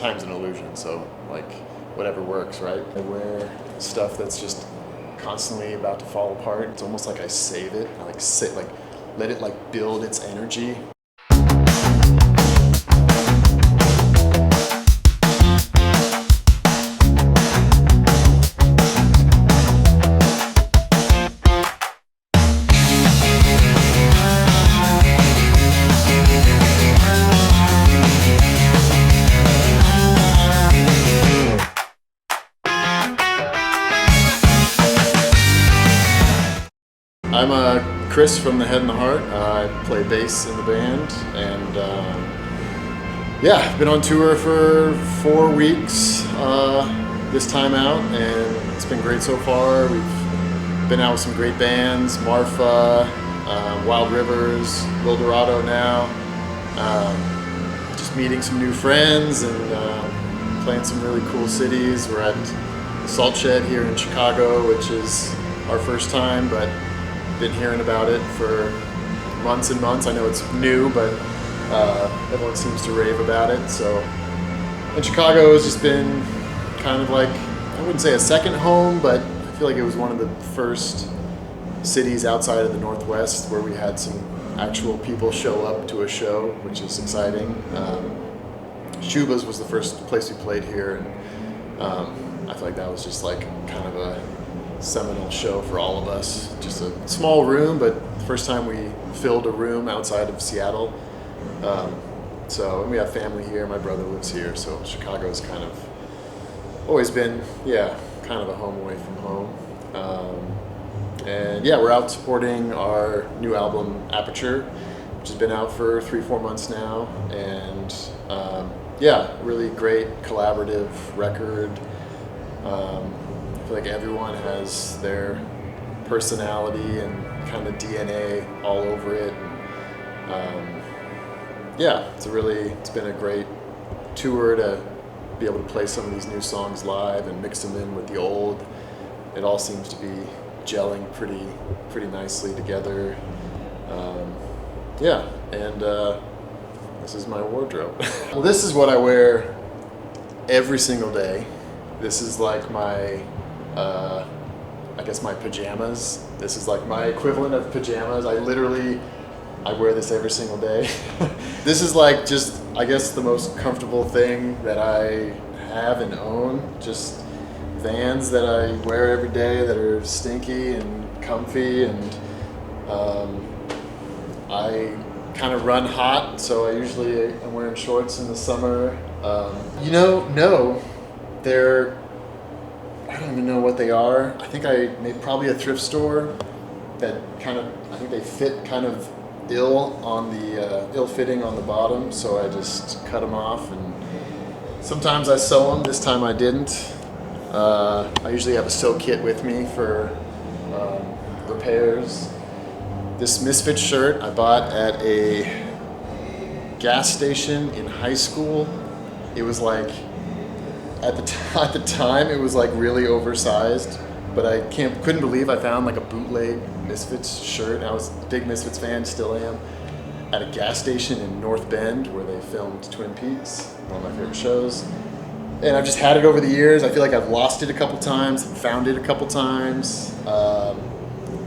time's an illusion, so like whatever works, right? I wear stuff that's just constantly about to fall apart. It's almost like I save it. I let it like build its energy. I'm Chris from The Head and the Heart. I play bass in the band, and yeah, I've been on tour for 4 weeks this time out, and it's been great so far. We've been out with some great bands, Marfa, Wild Rivers, Wildorado now. Just meeting some new friends and playing some really cool cities. We're at the Salt Shed here in Chicago, which is our first time, but been hearing about it for months and months. I know it's new, but everyone seems to rave about it. So, and Chicago has just been kind of like, I wouldn't say a second home, but I feel like it was one of the first cities outside of the Northwest where we had some actual people show up to a show, which is exciting. Shuba's was the first place we played here, and I feel like that was just like kind of a seminal show for all of us. Just a small room, but the first time we filled a room outside of Seattle. So we have family here. My brother lives here, so Chicago's kind of always been, kind of a home away from home. And yeah, we're out supporting our new album, Aperture, which has been out for 3-4 months now. And really great collaborative record. I feel like everyone has their personality and kind of DNA all over it. It's been a great tour to be able to play some of these new songs live and mix them in with the old. It all seems to be gelling pretty nicely together. This is my wardrobe. Well, this is what I wear every single day. This is like my my pajamas. This is like my equivalent of pajamas. I wear this every single day. This is like just, I guess, the most comfortable thing that I have and own. Just Vans that I wear every day that are stinky and comfy, and I kind of run hot, so I usually am wearing shorts in the summer. I don't even know what they are. I think I made probably a thrift store that I think they fit kind of ill-fitting on the bottom, so I just cut them off, and sometimes I sew them. This time I didn't. I usually have a sew kit with me for repairs. This Misfits shirt I bought at a gas station in high school. It was like, at the time, it was like really oversized, but I couldn't believe I found like a bootleg Misfits shirt. I was a big Misfits fan, still am, at a gas station in North Bend where they filmed Twin Peaks, one of my favorite shows. And I've just had it over the years. I feel like I've lost it a couple times, found it a couple times.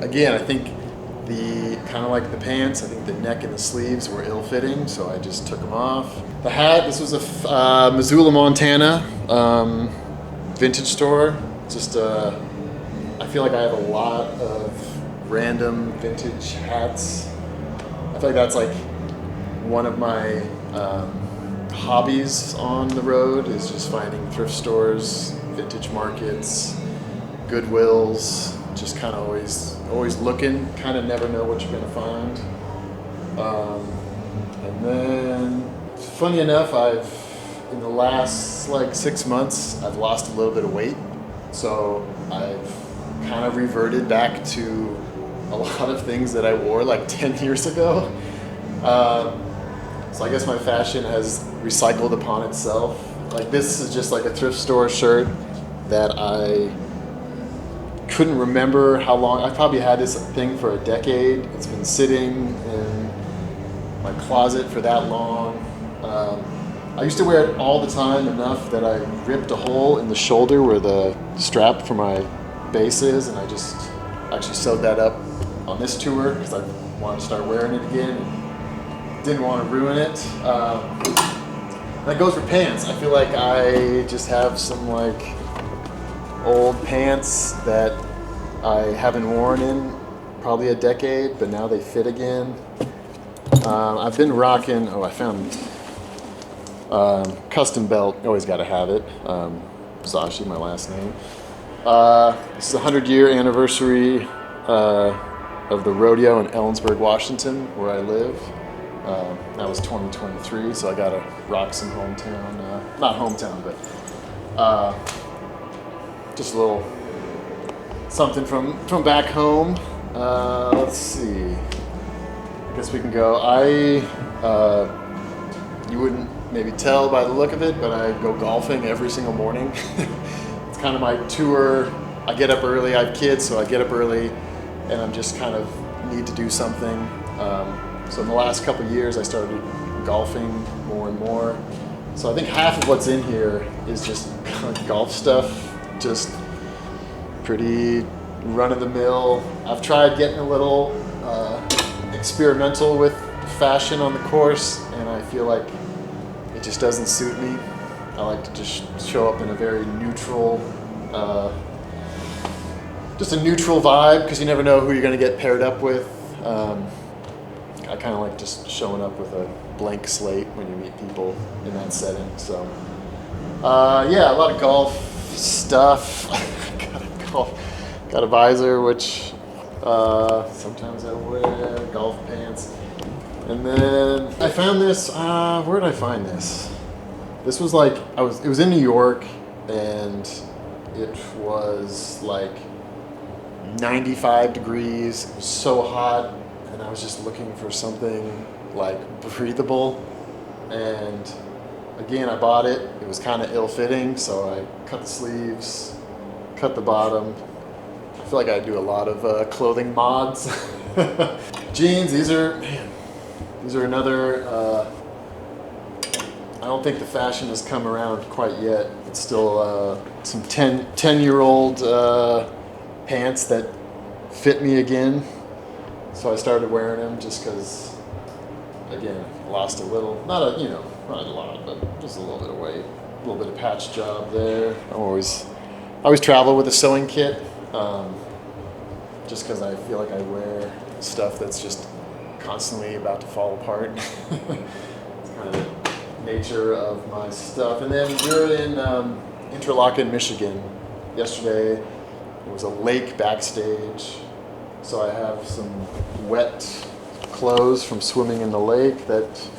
Again, I think kind of like the pants, I think the neck and the sleeves were ill-fitting, so I just took them off. The hat, this was a Missoula, Montana vintage store. Just, I feel like I have a lot of random vintage hats. I feel like that's like one of my hobbies on the road, is just finding thrift stores, vintage markets, Goodwills, just kind of always looking, kind of never know what you're gonna find. And then, funny enough, in the last like 6 months, I've lost a little bit of weight. So I've kind of reverted back to a lot of things that I wore like 10 years ago. So I guess my fashion has recycled upon itself. Like, this is just like a thrift store shirt that I couldn't remember how long. I probably had this thing for a decade. It's been sitting in my closet for that long. I used to wear it all the time, enough that I ripped a hole in the shoulder where the strap for my bass is, and I just actually sewed that up on this tour because I wanted to start wearing it again and didn't want to ruin it. That goes for pants. I feel like I just have some like old pants that I haven't worn in probably a decade, but now they fit again. I've been rocking, I found custom belt, always got to have it. Zasche, my last name. This is the 100-year anniversary of the rodeo in Ellensburg, Washington, where I live. That was 2023, so I got to rock some hometown, not hometown, but just a little something from back home. Let's see. I guess we can go. You wouldn't maybe tell by the look of it, but I go golfing every single morning. It's kind of my tour. I get up early. I have kids, so I get up early, and I'm just kind of need to do something. So in the last couple of years, I started golfing more and more. So I think half of what's in here is just golf stuff, just pretty run-of-the-mill. I've tried getting a little experimental with fashion on the course, and I feel like it just doesn't suit me. I like to just show up in a very neutral, just a neutral vibe, because you never know who you're going to get paired up with. I kind of like just showing up with a blank slate when you meet people in that setting. So yeah, a lot of golf stuff. Got a visor, which sometimes I wear, golf pants. And then I found this, where did I find this? This was like, it was in New York, and it was like 95 degrees. It was so hot, and I was just looking for something like breathable. And again, I bought it. It was kind of ill-fitting, so I cut the sleeves, cut the bottom. I feel like I do a lot of clothing mods. Jeans, these are another, I don't think the fashion has come around quite yet. It's still some 10-year-old pants that fit me again. So I started wearing them just because, again, lost a little, not a lot, but just a little bit of weight. A little bit of patch job there. I always travel with a sewing kit, just because I feel like I wear stuff that's just constantly about to fall apart. It's kind of the nature of my stuff. And then we're in Interlochen, Michigan. Yesterday, it was a lake backstage. So I have some wet clothes from swimming in the lake that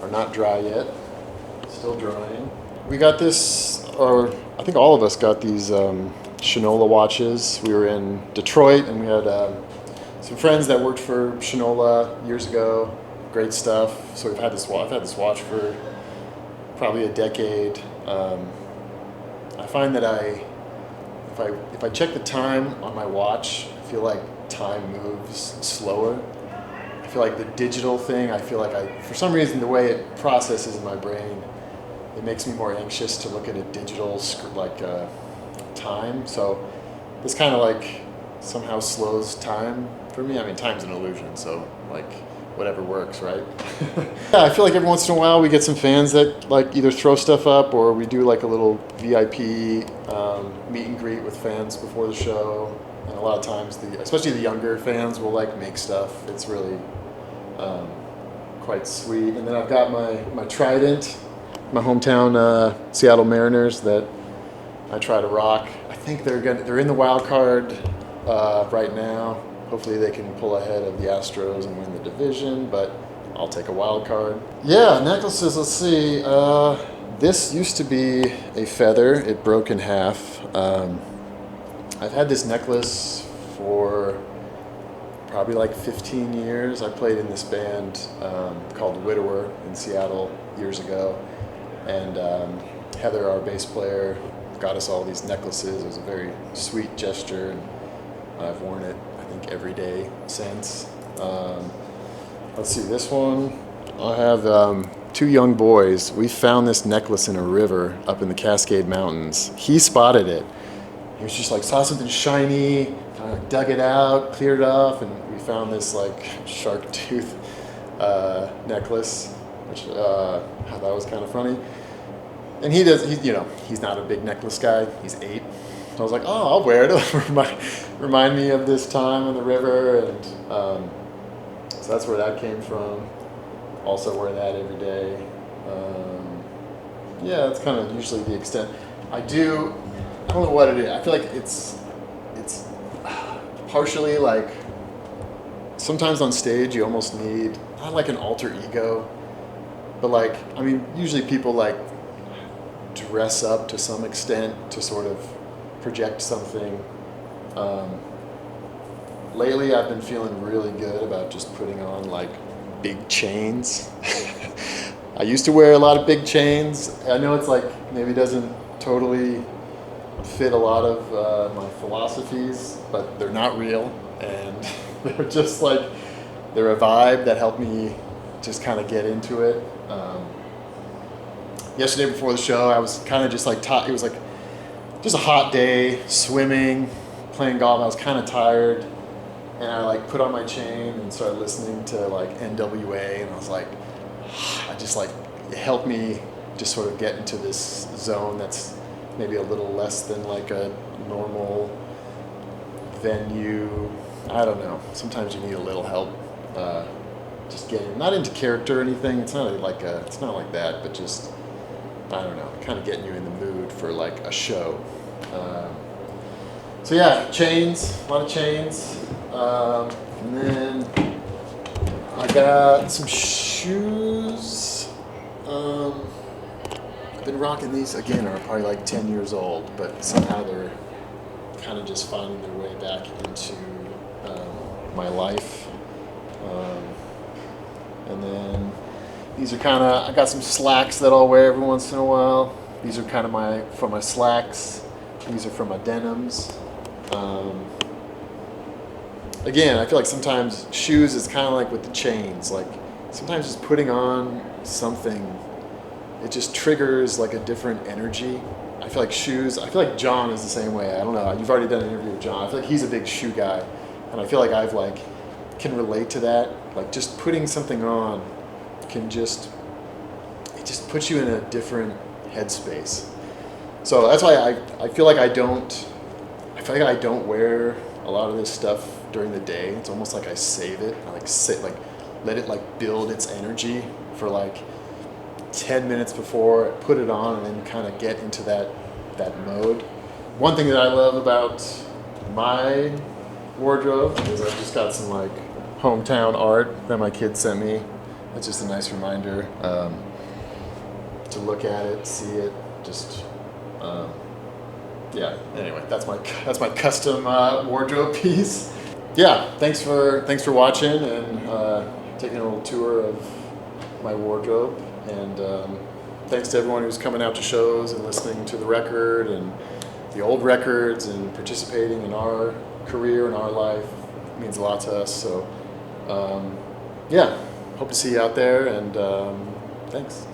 are not dry yet. Still drying. We got this, or I think all of us got these Shinola watches. We were in Detroit, and we had some friends that worked for Shinola years ago. Great stuff. So I've had this watch for probably a decade. I find that if I check the time on my watch, I feel like time moves slower. I feel like the digital thing, I feel like for some reason, the way it processes in my brain, it makes me more anxious to look at a digital time. So this kind of like somehow slows time for me. I mean, time's an illusion, so like whatever works, right? Yeah, I feel like every once in a while we get some fans that like either throw stuff up, or we do like a little VIP meet and greet with fans before the show. And a lot of times, especially the younger fans will like make stuff. It's really quite sweet. And then I've got my Trident, my hometown Seattle Mariners that I try to rock. I think they're in the wild card right now. Hopefully they can pull ahead of the Astros and win the division, but I'll take a wild card. Yeah, necklaces, let's see. This used to be a feather. It broke in half. I've had this necklace for probably like 15 years. I played in this band called Widower in Seattle years ago. And Heather, our bass player, got us all these necklaces. It was a very sweet gesture, and I've worn it, I think, every day since. Let's see, this one, I have two young boys, we found this necklace in a river up in the Cascade Mountains. He spotted it. He was just like, saw something shiny, dug it out, cleared it off, and we found this like shark tooth necklace, which I thought was kind of funny. And he's not a big necklace guy. He's 8. So I was like, oh, I'll wear it. It'll remind me of this time on the river. And so that's where that came from. Also wear that every day. Yeah, that's kind of usually the extent. I don't know what it is. I feel like it's partially like, sometimes on stage you almost need, not like an alter ego, but like, I mean, usually people like dress up to some extent to sort of project something. Lately I've been feeling really good about just putting on like big chains. I used to wear a lot of big chains. I know it's like maybe doesn't totally fit a lot of my philosophies, but they're not real, and they're just like, they're a vibe that helped me just kind of get into it. Yesterday before the show, I was kind of just like, it was like just a hot day, swimming, playing golf. I was kind of tired, and I like put on my chain and started listening to like NWA, and I was like, it helped me just sort of get into this zone that's maybe a little less than like a normal venue. I don't know. Sometimes you need a little help just getting, not into character or anything. It's not like that, but just, I don't know, kind of getting you in the mood for like a show. So yeah, chains, a lot of chains. And then I got some shoes. I've been rocking these, again, are probably like 10 years old, but somehow they're kind of just finding their way back into my life. And then these are kind of, I got some slacks that I'll wear every once in a while. These are kind of for my slacks. These are for my denims. Again, I feel like sometimes shoes is kind of like with the chains. Like sometimes just putting on something, it just triggers like a different energy. I feel like shoes, I feel like John is the same way. I don't know, you've already done an interview with John. I feel like he's a big shoe guy. And I feel like I've like, can relate to that. Like just putting something on can just, it just puts you in a different headspace. So that's why I feel like I don't wear a lot of this stuff during the day. It's almost like I save it. I like let it like build its energy for like 10 minutes before, put it on, and then kind of get into that mode. One thing that I love about my wardrobe is I've just got some like hometown art that my kids sent me. It's just a nice reminder to look at it, see it, just yeah. Anyway, that's my custom wardrobe piece. Yeah, thanks for watching and taking a little tour of my wardrobe, and thanks to everyone who's coming out to shows and listening to the record and the old records and participating in our career and our life. It means a lot to us. So yeah, hope to see you out there, and thanks.